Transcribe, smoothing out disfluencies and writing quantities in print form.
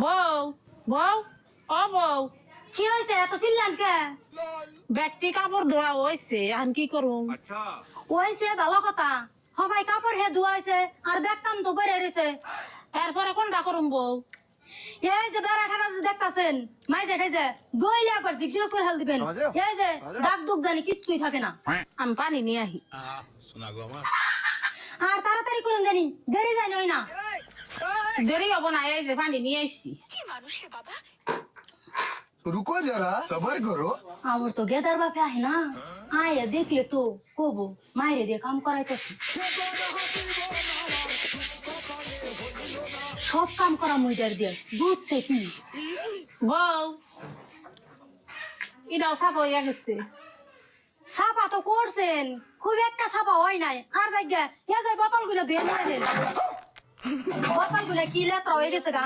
বউ বউ ও বউ কি হয়েছে এত চিল্লান কে? ব্যক্তি কাপড় ধোয়া হয়েছে এখন কি করুম? হয়েছে ভালো কথা, সবাই কাপড় হে ধোয়া হয়েছে আর ব্যাগ কাম তো বেড়ে রয়েছে। এরপরে কোনটা করুম বউ? এই যে বেড়া ঠানা দেখতাছেন মাই জেঠে যে ডইলে একবার ঝিকঝিক করে হেল দিবেন। এই যে দাগ দুগ জানি কিচ্ছুই থাকে না। আমি পানি নিয়ে আহি। আর তাড়াতাড়ি করুন জানি, দেরি যায় নই না। দেরি হবো না, এই যে পানি নিয়ে আইছি। रुको जरा सबर करो। আমার তো গেদার বাপে আহে না, আয়া দেখলে তো কবো মাইরে দিয়ে কাম করাইতেছি। সব কাম করা মুইদার দিয়ে বুঝছে কি? বউ এটাও সাপ হইয়া গেছে। ছাপা তো করছেন, খুব একটা ছাপা হয় নাই। আর জায়গা এ যায় বোতল গুলো ধুয়ে নিয়ে দেন, বোতল গুলো কি লেত্রা হয়ে গেছে গা।